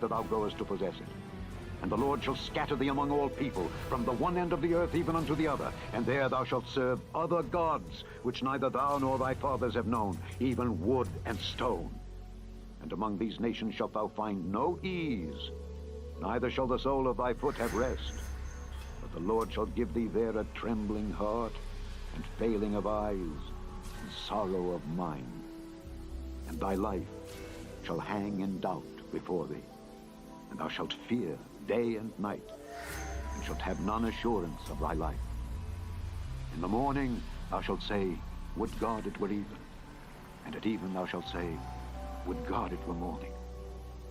that thou goest to possess it. And the Lord shall scatter thee among all people, from the one end of the earth even unto the other. And there thou shalt serve other gods, which neither thou nor thy fathers have known, even wood and stone. And among these nations shalt thou find no ease, neither shall the sole of thy foot have rest. But the Lord shall give thee there a trembling heart, and failing of eyes, and sorrow of mind. And thy life shall hang in doubt before thee, and thou shalt fear day and night, and shalt have none assurance of thy life. In the morning thou shalt say, Would God it were even. And at even thou shalt say, Would God it were morning.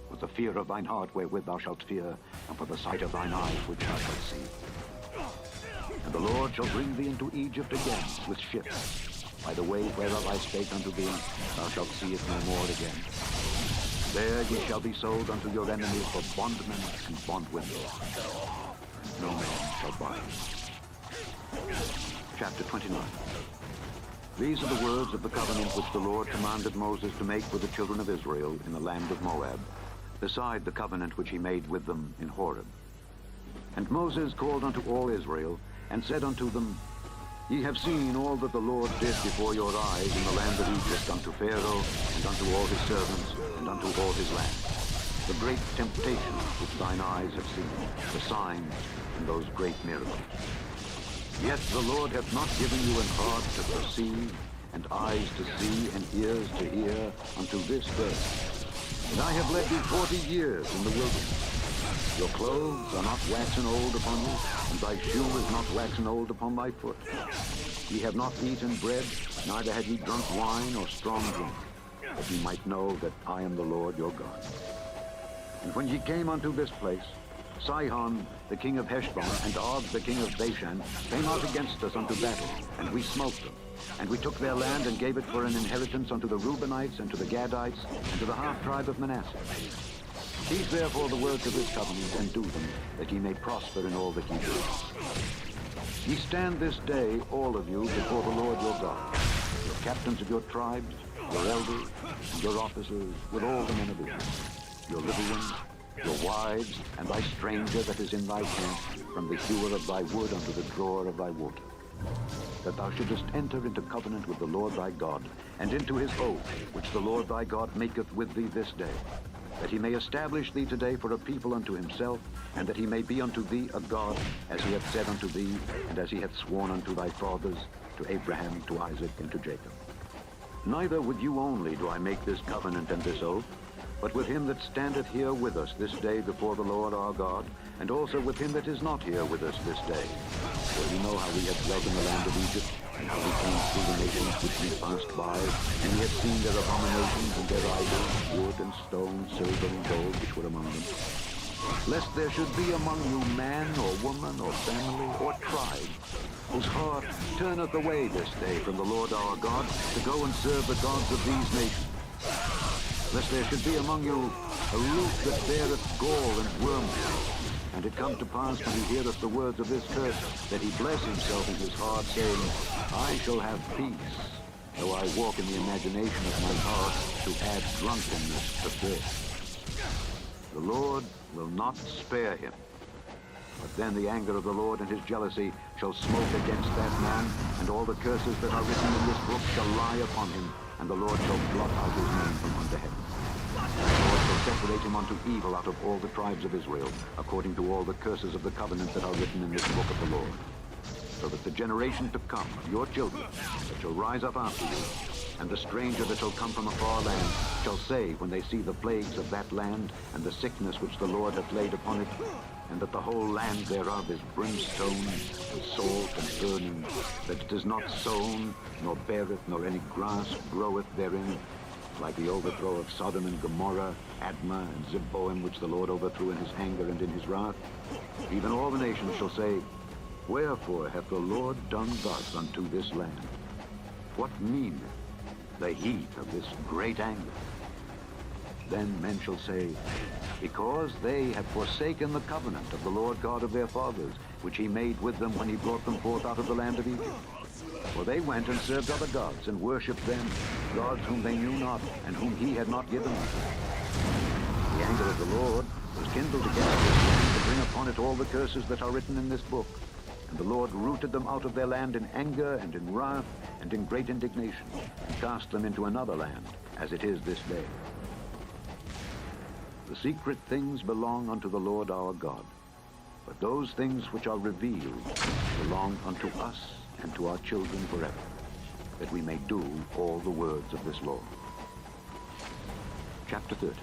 For the fear of thine heart wherewith thou shalt fear, and for the sight of thine eyes which thou shalt see. And the Lord shall bring thee into Egypt again with ships. By the way whereof I spake unto thee, thou shalt see it no more again. There ye shall be sold unto your enemies for bondmen and bondwomen. No man shall buy you. Chapter 29. These are the words of the covenant which the Lord commanded Moses to make with the children of Israel in the land of Moab, beside the covenant which he made with them in Horeb. And Moses called unto all Israel, and said unto them, Ye have seen all that the Lord did before your eyes in the land of Egypt unto Pharaoh, and unto all his servants, and unto all his land. The great temptations which thine eyes have seen, the signs, and those great miracles. Yet the Lord hath not given you an heart to perceive, and eyes to see, and ears to hear, unto this day. And I have led thee 40 years in the wilderness. Your clothes are not waxen old upon you, and thy shoe is not waxen old upon thy foot. Ye have not eaten bread, neither have ye drunk wine or strong drink, that ye might know that I am the Lord your God. And when ye came unto this place, Sihon the king of Heshbon and Og the king of Bashan came out against us unto battle, and we smote them. And we took their land and gave it for an inheritance unto the Reubenites and to the Gadites and to the half-tribe of Manasseh. Keep therefore the words of this covenant, and do them, that ye may prosper in all that ye do. Ye stand this day, all of you, before the Lord your God, your captains of your tribes, your elders, and your officers, with all the men of Israel, your little ones, your wives, and thy stranger that is in thy camp, from the hewer of thy wood unto the drawer of thy water, that thou shouldest enter into covenant with the Lord thy God, and into his oath, which the Lord thy God maketh with thee this day, that he may establish thee today for a people unto himself, and that he may be unto thee a God, as he hath said unto thee, and as he hath sworn unto thy fathers, to Abraham, to Isaac, and to Jacob. Neither with you only do I make this covenant and this oath, but with him that standeth here with us this day before the Lord our God, and also with him that is not here with us this day. For you know how we have dwelt in the land of Egypt, and how we came through the nations which we passed by, and ye have seen their abominations and their idols, wood and stone, silver and gold, which were among them. Lest there should be among you man or woman or family or tribe, whose heart turneth away this day from the Lord our God, to go and serve the gods of these nations. Lest there should be among you a root that beareth gall and wormwood, and it come to pass when he heareth the words of this curse, that he bless himself in his heart, saying, I shall have peace, though I walk in the imagination of my heart to add drunkenness to this. The Lord will not spare him. But then the anger of the Lord and his jealousy shall smoke against that man, and all the curses that are written in this book shall lie upon him, and the Lord shall blot out his name from under heaven. The Lord shall separate him unto evil out of all the tribes of Israel, according to all the curses of the covenant that are written in this book of the Lord. So that the generation to come of your children that shall rise up after you, and the stranger that shall come from a far land, shall say, when they see the plagues of that land, and the sickness which the Lord hath laid upon it, and that the whole land thereof is brimstone, and salt, and burning, that it is not sown, nor beareth, nor any grass groweth therein, like the overthrow of Sodom and Gomorrah, Admah, and Zeboim, which the Lord overthrew in his anger and in his wrath. Even all the nations shall say, Wherefore hath the Lord done thus unto this land? What meaneth the heat of this great anger? Then men shall say, Because they have forsaken the covenant of the Lord God of their fathers, which he made with them when he brought them forth out of the land of Egypt. For they went and served other gods, and worshipped them, gods whom they knew not, and whom he had not given them. The anger of the Lord struggled against this land to bring upon it all the curses that are written in this book. And the Lord rooted them out of their land in anger and in wrath and in great indignation, and cast them into another land, as it is this day. The secret things belong unto the Lord our God, but those things which are revealed belong unto us and to our children forever, that we may do all the words of this law. Chapter 30.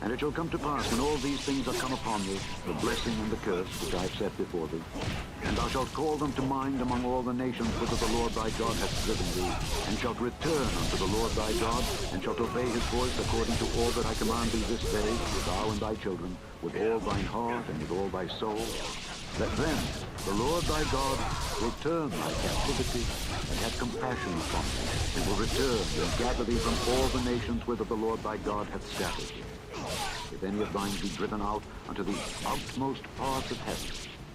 And it shall come to pass, when all these things are come upon thee, the blessing and the curse which I have set before thee, and thou shalt call them to mind among all the nations whither the Lord thy God hath driven thee, and shalt return unto the Lord thy God, and shalt obey his voice according to all that I command thee this day, thou and thy children, with all thine heart and with all thy soul, that then the Lord thy God will turn thy captivity and have compassion upon thee, and will return and gather thee from all the nations whither the Lord thy God hath scattered thee. If any of thine be driven out unto the outmost parts of heaven,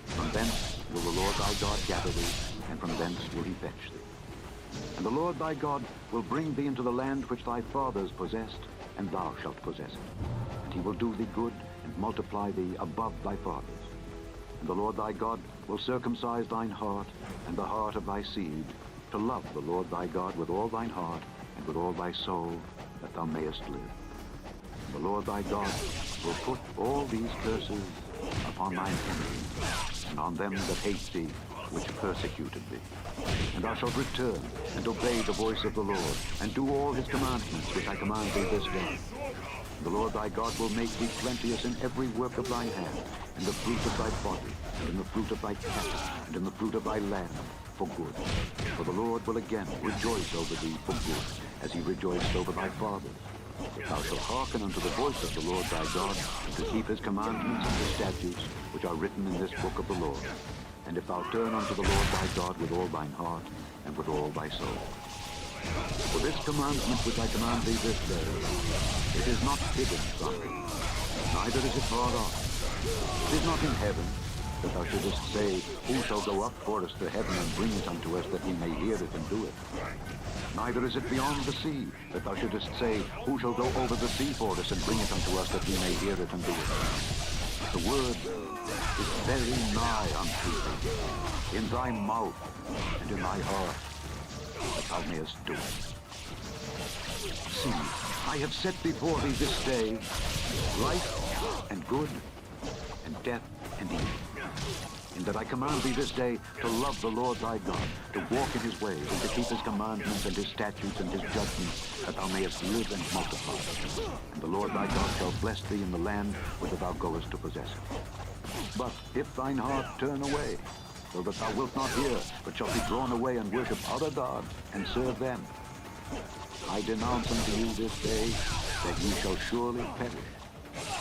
from thence will the Lord thy God gather thee, and from thence will he fetch thee. And the Lord thy God will bring thee into the land which thy fathers possessed, and thou shalt possess it. And he will do thee good, and multiply thee above thy fathers. And the Lord thy God will circumcise thine heart, and the heart of thy seed, to love the Lord thy God with all thine heart, and with all thy soul, that thou mayest live. The Lord thy God will put all these curses upon thine enemies, and on them that hate thee, which persecuted thee. And thou shalt return, and obey the voice of the Lord, and do all his commandments which I command thee this day. The Lord thy God will make thee plenteous in every work of thine hand, in the fruit of thy body, and in the fruit of thy cattle, and in the fruit of thy land, for good. For the Lord will again rejoice over thee for good, as he rejoiced over thy fathers. If thou shalt hearken unto the voice of the Lord thy God, to keep his commandments and his statutes, which are written in this book of the law, and if thou turn unto the Lord thy God with all thine heart, and with all thy soul. For this commandment which I command thee this day, it is not hidden from thee, neither is it far off. It is not in heaven, that thou shouldest say, who shall go up for us to heaven and bring it unto us, that we may hear it and do it? Neither is it beyond the sea, that thou shouldest say, who shall go over the sea for us and bring it unto us, that we may hear it and do it? The word is very nigh unto thee, in thy mouth and in thy heart, that thou mayest do it. See, I have set before thee this day life and good, and death and evil. In that I command thee this day to love the Lord thy God, to walk in his ways, and to keep his commandments and his statutes and his judgments, that thou mayest live and multiply. And the Lord thy God shall bless thee in the land whither thou goest to possess it. But if thine heart turn away, so that thou wilt not hear, but shalt be drawn away and worship other gods, and serve them, I denounce unto you this day that ye shall surely perish,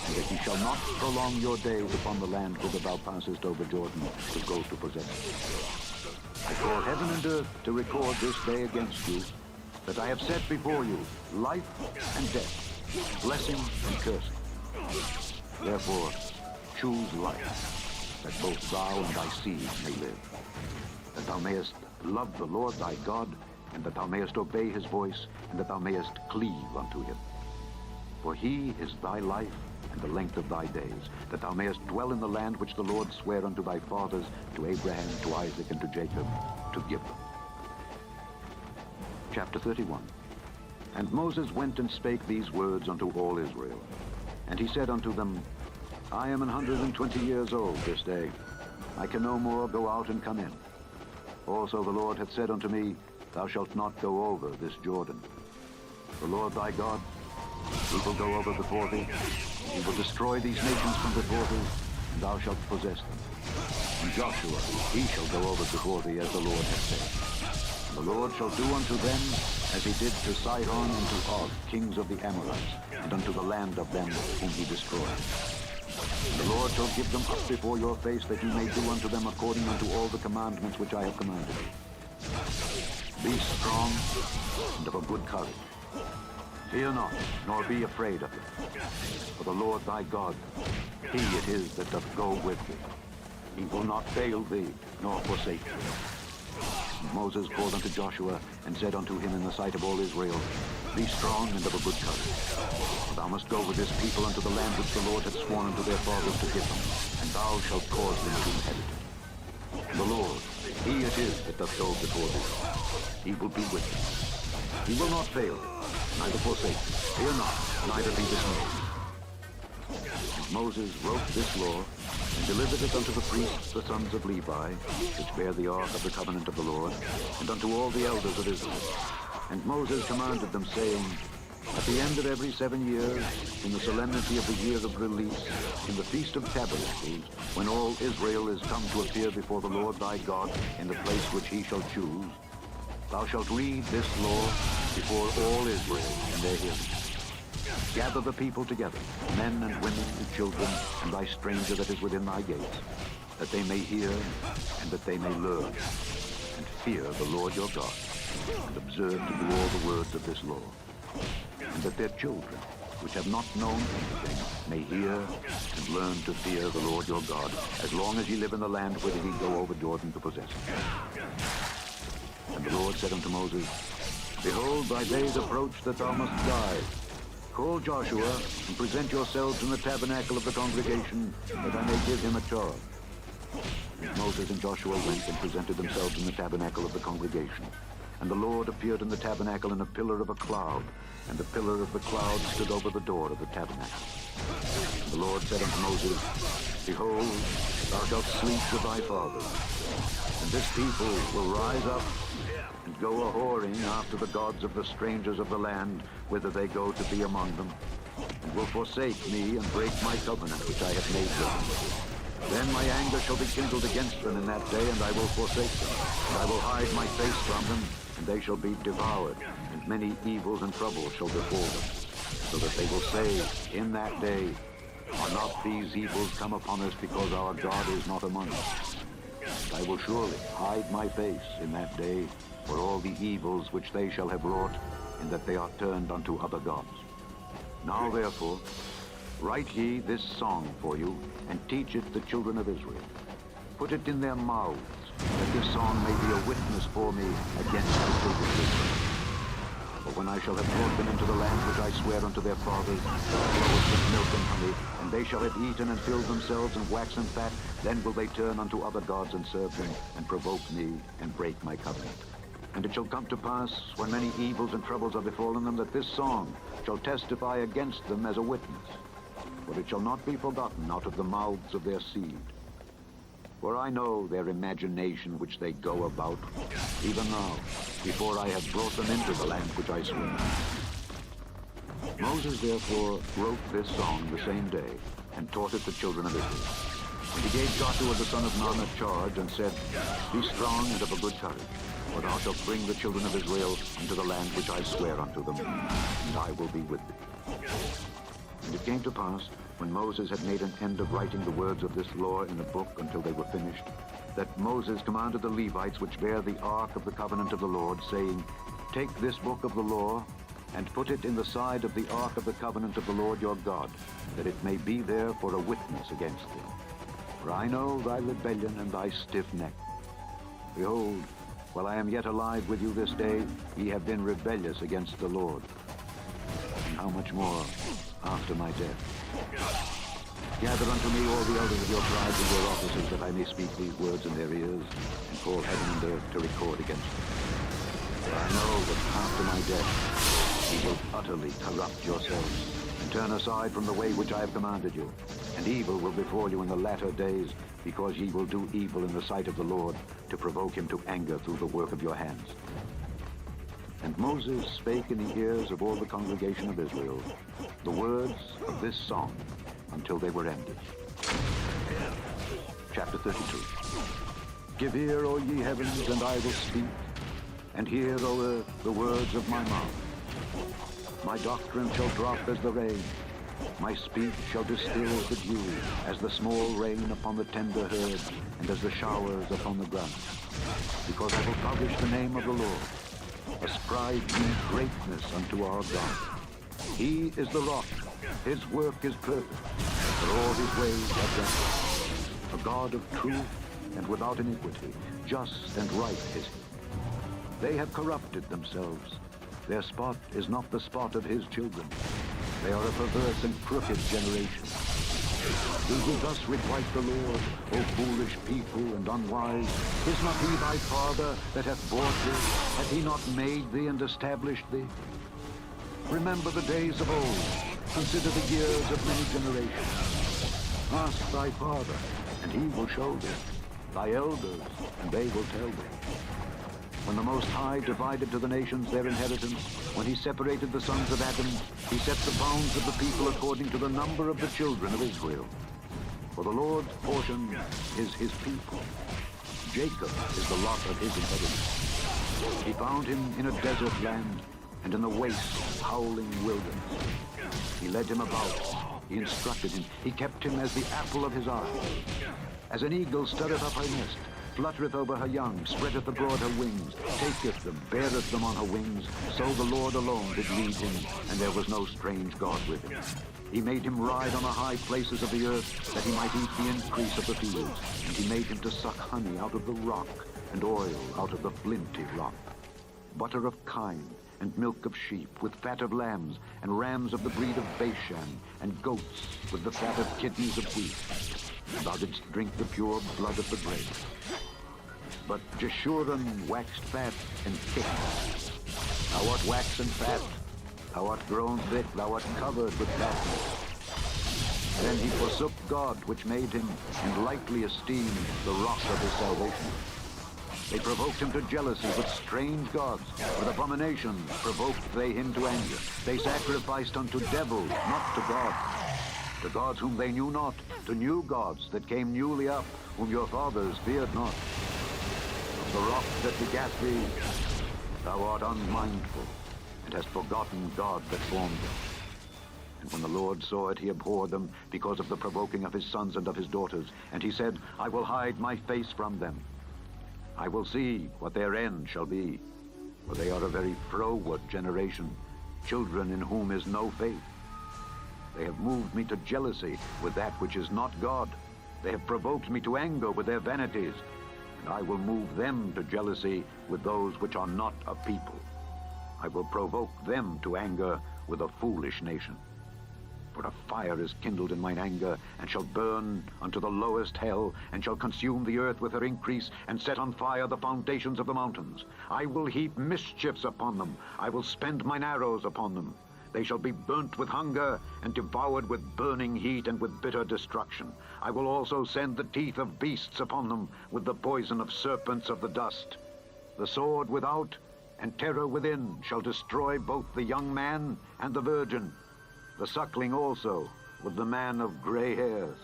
and that ye shall not prolong your days upon the land whither thou passest over Jordan to go to possess it. I call heaven and earth to record this day against you, that I have set before you life and death, blessing and cursing. Therefore, choose life, that both thou and thy seed may live, that thou mayest love the Lord thy God, and that thou mayest obey his voice, and that thou mayest cleave unto him. For he is thy life and the length of thy days, that thou mayest dwell in the land which the Lord sware unto thy fathers, to Abraham, to Isaac, and to Jacob, to give them. Chapter 31. And Moses went and spake these words unto all Israel. And he said unto them, I am 120 years old this day. I can no more go out and come in. Also the Lord hath said unto me, Thou shalt not go over this Jordan. The Lord thy God, he will go over before thee. He will destroy these nations from before thee, and thou shalt possess them. And Joshua, he shall go over before thee, as the Lord hath said. And the Lord shall do unto them as he did to Sihon and to Og, kings of the Amorites, and unto the land of them whom he destroyed. And the Lord shall give them up before your face, that you may do unto them according unto all the commandments which I have commanded you. Be strong and of a good courage. Fear not, nor be afraid of them. For the Lord thy God, he it is that doth go with thee. He will not fail thee, nor forsake thee. And Moses called unto Joshua, and said unto him in the sight of all Israel, Be strong and of a good courage. Thou must go with this people unto the land which the Lord hath sworn unto their fathers to give them, and thou shalt cause them to inherit it. The Lord, he it is that doth go before thee. He will be with thee. He will not fail thee, neither forsake thee. Fear not, neither be dismayed. And Moses wrote this law, and delivered it unto the priests, the sons of Levi, which bear the ark of the covenant of the Lord, and unto all the elders of Israel. And Moses commanded them, saying, at the end of every 7 years, in the solemnity of the year of release, in the Feast of Tabernacles, when all Israel is come to appear before the Lord thy God in the place which he shall choose, thou shalt read this law before all Israel in their hearing. Gather the people together, men and women and children, and thy stranger that is within thy gates, that they may hear and that they may learn, and fear the Lord your God, and observe to do all the words of this law. And that their children, which have not known anything, may hear and learn to fear the Lord your God, as long as ye live in the land whither ye go over Jordan to possess it. And the Lord said unto Moses, behold, thy days approach that thou must die. Call Joshua, and present yourselves in the tabernacle of the congregation, that I may give him a charge. And Moses and Joshua went and presented themselves in the tabernacle of the congregation. And the Lord appeared in the tabernacle in a pillar of a cloud, and the pillar of the cloud stood over the door of the tabernacle. And the Lord said unto Moses, behold, thou shalt sleep with thy fathers, and this people will rise up and go a-whoring after the gods of the strangers of the land, whither they go to be among them, and will forsake me and break my covenant which I have made with them. Then my anger shall be kindled against them in that day, and I will forsake them, and I will hide my face from them, and they shall be devoured, and many evils and troubles shall befall them, so that they will say in that day, are not these evils come upon us because our God is not among us? And I will surely hide my face in that day for all the evils which they shall have wrought, in that they are turned unto other gods. Now therefore, write ye this song for you, and teach it the children of Israel. Put it in their mouths, that this song may be a witness for me against the children of Israel. For when I shall have brought them into the land which I swear unto their fathers, floweth with milk and honey, and they shall have eaten and filled themselves and waxen fat, then will they turn unto other gods and serve them, and provoke me, and break my covenant. And it shall come to pass, when many evils and troubles are befallen them, that this song shall testify against them as a witness. For it shall not be forgotten out of the mouths of their seed. For I know their imagination which they go about, even now, before I have brought them into the land which I swear. Moses therefore wrote this song the same day, and taught it the children of Israel. And he gave Joshua the son of Nun a charge, and said, be strong and of a good courage, for thou shalt bring the children of Israel into the land which I swear unto them, and I will be with thee. And it came to pass, when Moses had made an end of writing the words of this law in a book until they were finished, that Moses commanded the Levites which bear the ark of the covenant of the Lord, saying, take this book of the law, and put it in the side of the ark of the covenant of the Lord your God, that it may be there for a witness against thee. For I know thy rebellion and thy stiff neck. Behold, while I am yet alive with you this day, ye have been rebellious against the Lord. And how much more after my death? Gather unto me all the elders of your tribes and your officers, that I may speak these words in their ears, and call heaven and earth to record against them. For I know that after my death ye will utterly corrupt yourselves, and turn aside from the way which I have commanded you, and evil will befall you in the latter days, because ye will do evil in the sight of the Lord, to provoke him to anger through the work of your hands. And Moses spake in the ears of all the congregation of Israel the words of this song until they were ended. Chapter 32. Give ear, O ye heavens, and I will speak, and hear, O earth, the words of my mouth. My doctrine shall drop as the rain, my speech shall distill as the dew, as the small rain upon the tender herb, and as the showers upon the ground. Because I will publish the name of the Lord. Ascribe ye greatness unto our God. He is the rock, his work is perfect, for all his ways are just. A God of truth and without iniquity, just and right is he. They have corrupted themselves, Their spot is not the spot of his children. They are a perverse and crooked generation. Do we thus requite the Lord, O foolish people and unwise? Is not he thy father that hath bought thee? Hath he not made thee and established thee? Remember the days of old. Consider the years of many generations. Ask thy father, and he will show thee. Thy elders, and they will tell thee. When the Most High divided to the nations their inheritance, when he separated the sons of Adam, he set the bounds of the people according to the number of the children of Israel. For the Lord's portion is his people. Jacob is the lot of his inheritance. He found him in a desert land and in the waste, howling wilderness. He led him about. He instructed him. He kept him as the apple of his eye. As an eagle stirreth up her nest, fluttereth over her young, spreadeth abroad her wings, taketh them, beareth them on her wings, so the Lord alone did lead him, and there was no strange God with him. He made him ride on the high places of the earth, that he might eat the increase of the fields, and he made him to suck honey out of the rock, and oil out of the flinty rock. Butter of kine, and milk of sheep, with fat of lambs, and rams of the breed of Bashan, and goats with the fat of kidneys of wheat. And thou didst drink the pure blood of the grape. But Jeshurun waxed fat and thick. Thou art waxen fat, thou art grown thick, thou art covered with fatness. Then he forsook God which made him, and lightly esteemed the rock of his salvation. They provoked him to jealousy with strange gods. With abominations provoked they him to anger. They sacrificed unto devils, not to God. To gods whom they knew not, to new gods that came newly up, whom your fathers feared not. Of the rock that begat thee, thou art unmindful, and hast forgotten God that formed thee. And when the Lord saw it, he abhorred them because of the provoking of his sons and of his daughters. And he said, I will hide my face from them. I will see what their end shall be. For they are a very froward generation, children in whom is no faith. They have moved me to jealousy with that which is not God. They have provoked me to anger with their vanities. And I will move them to jealousy with those which are not a people. I will provoke them to anger with a foolish nation. For a fire is kindled in mine anger, and shall burn unto the lowest hell, and shall consume the earth with her increase, and set on fire the foundations of the mountains. I will heap mischiefs upon them. I will spend mine arrows upon them. They shall be burnt with hunger, and devoured with burning heat, and with bitter destruction. I will also send the teeth of beasts upon them, with the poison of serpents of the dust. The sword without, and terror within, shall destroy both the young man and the virgin, the suckling also, with the man of gray hairs.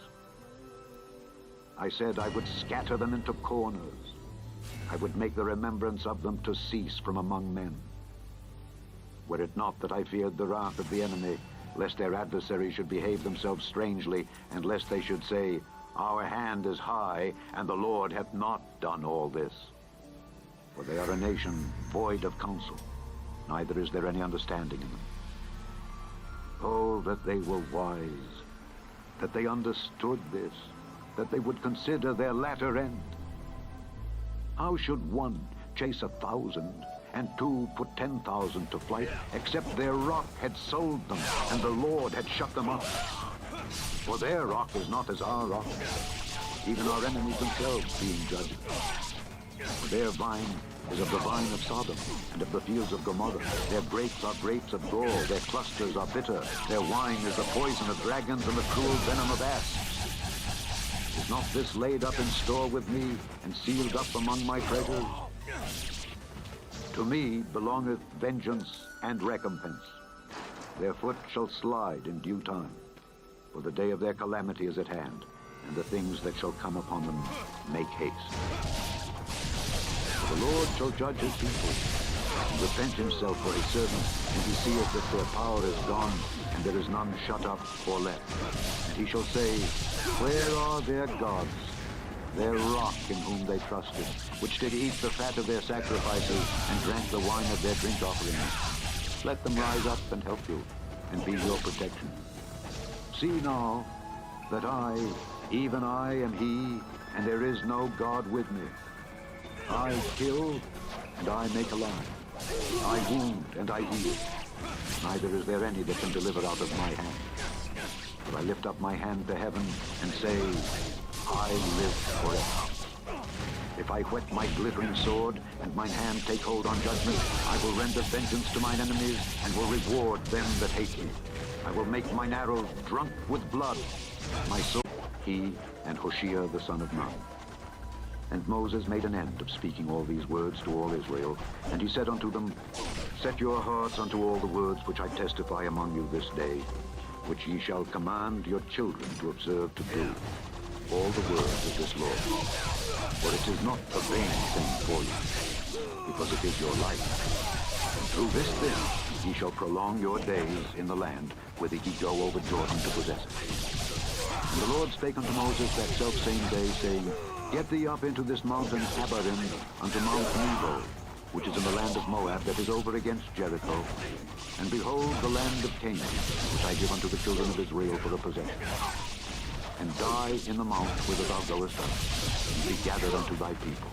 I said I would scatter them into corners. I would make the remembrance of them to cease from among men. Were it not that I feared the wrath of the enemy, lest their adversaries should behave themselves strangely, and lest they should say, Our hand is high, and the Lord hath not done all this. For they are a nation void of counsel, neither is there any understanding in them. Oh, that they were wise, that they understood this, that they would consider their latter end. How should one chase 1,000, and two put 10,000 to flight, except their rock had sold them, and the Lord had shut them up? For their rock is not as our rock, even our enemies themselves being judged. For their vine is of the vine of Sodom, and of the fields of Gomorrah. Their grapes are grapes of gall, their clusters are bitter. Their wine is the poison of dragons and the cruel venom of asps. Is not this laid up in store with me, and sealed up among my treasures? To me belongeth vengeance and recompense. Their foot shall slide in due time, for the day of their calamity is at hand, and the things that shall come upon them make haste. For the Lord shall judge his people, and repent himself for his servants, and he seeth that their power is gone, and there is none shut up or left. And he shall say, Where are their gods, their rock in whom they trusted, which did eat the fat of their sacrifices, and drank the wine of their drink offerings? Let them rise up and help you, and be your protection. See now that I, even I, am he, and there is no God with me. I kill, and I make alive. I wound and I heal. Neither is there any that can deliver out of my hand. But I lift up my hand to heaven and say, I live forever. If I whet my glittering sword, and mine hand take hold on judgment, I will render vengeance to mine enemies, and will reward them that hate me. I will make mine arrows drunk with blood. My sword, he and Hoshea the son of Nun. And Moses made an end of speaking all these words to all Israel, and he said unto them, Set your hearts unto all the words which I testify among you this day, which ye shall command your children to observe to do, all the words of this law. For it is not a vain thing for you, because it is your life. And through this thing ye shall prolong your days in the land, whither ye go over Jordan to possess it. And the Lord spake unto Moses that selfsame day, saying, Get thee up into this mountain Abarim, unto Mount Nebo, which is in the land of Moab, that is over against Jericho. And behold the land of Canaan, which I give unto the children of Israel for a possession. And die in the mount whither thou goest up, and be gathered unto thy people,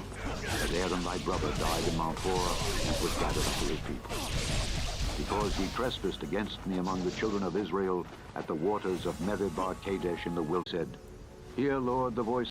as Aaron thy brother died in Mount Hor, and was gathered unto his people. Because ye trespassed against me among the children of Israel at the waters of Meribah Kadesh in the wilderness, said, Hear, Lord, the voice